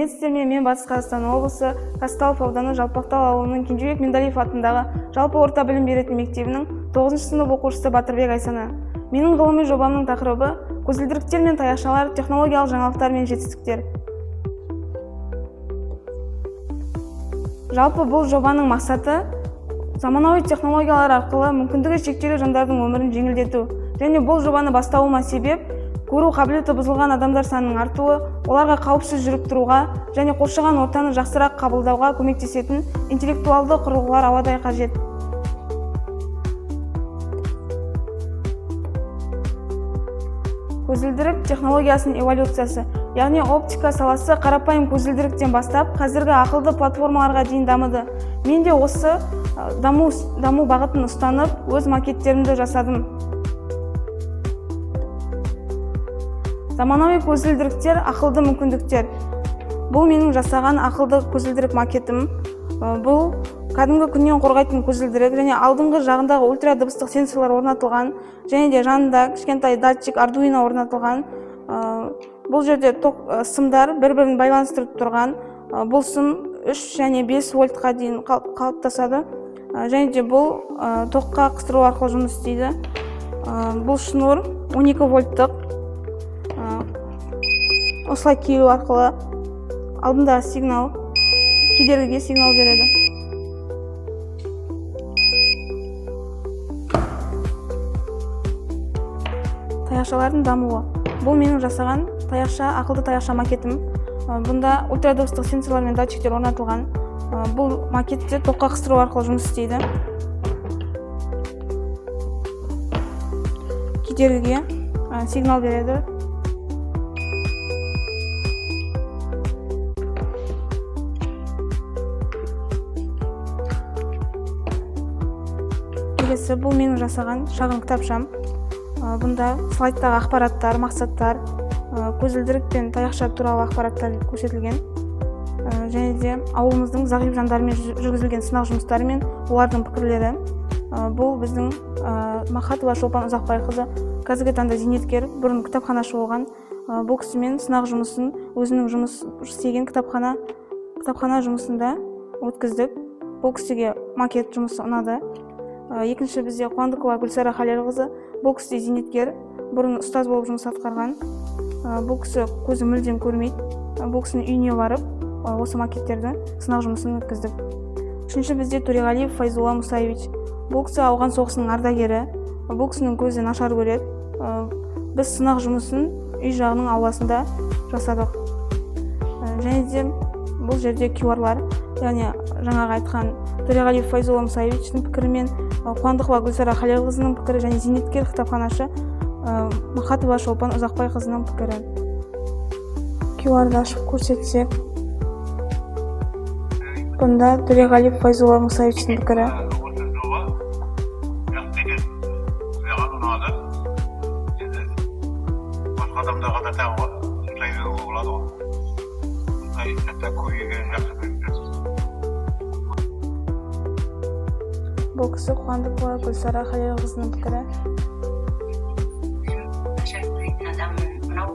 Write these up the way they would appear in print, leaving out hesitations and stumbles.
Сәлеметсіздер ме? Мен Батыс Қазақстан облысы Казталов ауданы Жалпақтал ауылының Кенжебек Меңдалиев атындағы жалпы орта білім беретін мектебінің 9 сынып оқушысы Батырбек Айсана. Менің ғылыми жобамның тақырыбы көзілдіріктер мен таяқшалар, технологиялық жаңалықтар мен жетістіктер. Жалпы бұл жобаның мақсаты заманауи технологиялар арқылы мүмкіндігі шектеулі жандардың өмірін жеңілдету, және бұл жобаны бастауыма себеп көру қабілеті бұзылған адамдар санының артуы, оларға қауіпсіз жүріп тұруға және қоршаған ортаны жақсырақ қабылдауға көмектесетін интеллектуалды құрылғылар ауадай қажет. Көзілдірік технологиясының эволюциясы, яғни оптика саласы қарапайым көзілдіріктен бастап, қазіргі ақылды платформаларға дейін дамыды. Мен де осы даму бағытын ұстанып, өз макеттерімді жасадым. Заманауи көзілдіріктер, ақылды мүмкіндіктер. Бұл менің жасаған ақылды көзілдірік макетім. Бұл кәдімгі күннен қорғайтын көзілдірік және алдыңғы жағындағы ультра дыбыстық сенсорлар орнатылған, және де жанында кішкентай датчик Arduino орнатылған. Бұл жерде сымдар бір-бірін байланыстырып тұрған. Бұл сым 3 және 5 вольтқа дейін қалыптасады. Және де бұл тоққа қыстыру арқылы жұмыс істейді. Бұл шнур 12 вольттық. Осылай киілу арқылы алдында сигнал, кедергіге сигнал береді. Таяқшалардың дамуы. Бұл менің жасаған ақылды таяқша макетім. Бұнда ультрадыбыстық сенсорлар мен датчиктер орнатылған. Бұл макетте тоққа қыстыру арқылы жұмыс істейді. Кедергіге сигнал береді. Бұл менің жасаған шағын кітапшам. Бұнда слайдтағы ақпараттар, мақсаттар, көзілдірік пен таяқша туралы ақпараттар көрсетілген. Және де ауылымыздың зағип жандарымен жүргізілген сынақ жұмыстары мен олардың пікірлері. Бұл біздің Махатова Шолпан Ұзақбайқызы, қазіргі таңда зейнеткер, бұрын кітапханашы болған. Бұл кісімен сынақ жұмысын өзінің жұмыс істеген кітапхана жұмысында өткіздік. Бұл кісіге макет жұмысы ұнады. Екінші бізде Қуандықова Гүлсара Халелқызы, бұл кісі зейнеткер, бұрын ұстаз болып жұмыс атқарған. Бұл кісі көзі мүлдем көрмейді. Бұл кісінің үйіне барып, осы макеттерді сынақ жұмысын өткіздік. Үшінші бізде Төреғалиев Файзулла Мұсаевич. Бұл кісі ауған соғысының ардагері. Бұл кісінің көзі нашар көреді. Біз сынақ жұмысын үй жағының ауласында жасадық. Және де бұл жерде QR-лар, яғни жаңағы айтқан Төреғалиев Файзулла Мұсаевичтің пікірі мен Қуандықова Гүлсара Халелқызының пікірі және зейнеткер кітапханашы Махатова Шолпан Ұзақбайқызының пікірі. QR-ды ашып көрсетсек, бұнда Төреғалиев Файзулла Мұсаевичтің пікірі. Бұл кісі Қуандықова Гүлсара Халелқызының пікірі. Нашар көретін адамның мынау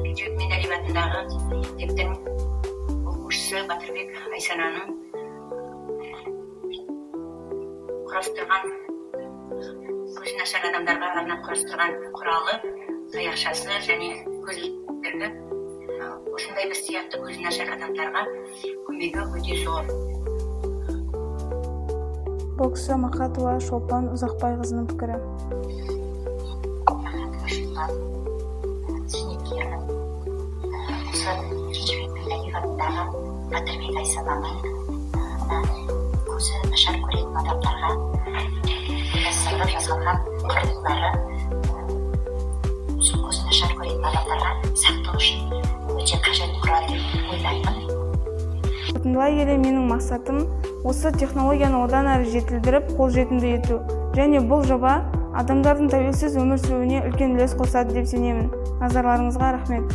Кенжебек Меңдалиев атындағы мектептің оқушысы Батырбек Айсананың құрастырған, көзі нашар адамдарға арнап құрастырған құралы, таяқшасы және көзілдірігі осындай біз сияқты көзі нашар адамдарға көмегі өте зор. Бұл кісі Махатова Шолпан Ұзақбайқызының пікірі. Махатова Шолпан зейнеткері, осы Кенжебек Меңдалиев атындағы Батырбек Айсананың көзі нашар көретін адамдарға жасалып жасалған құрылғылары көзі нашар көретін адамдарға сақтық үшін өте қажет құрал деп ойлаймын. Қорытындылай келе менің мақсатым осы технологияны одан әрі жетілдіріп, қолжетімді ету. Және бұл жоба адамдардың тәуелсіз өмір сүруіне үлкен үлес қосады деп сенемін. Назарларыңызға рахмет.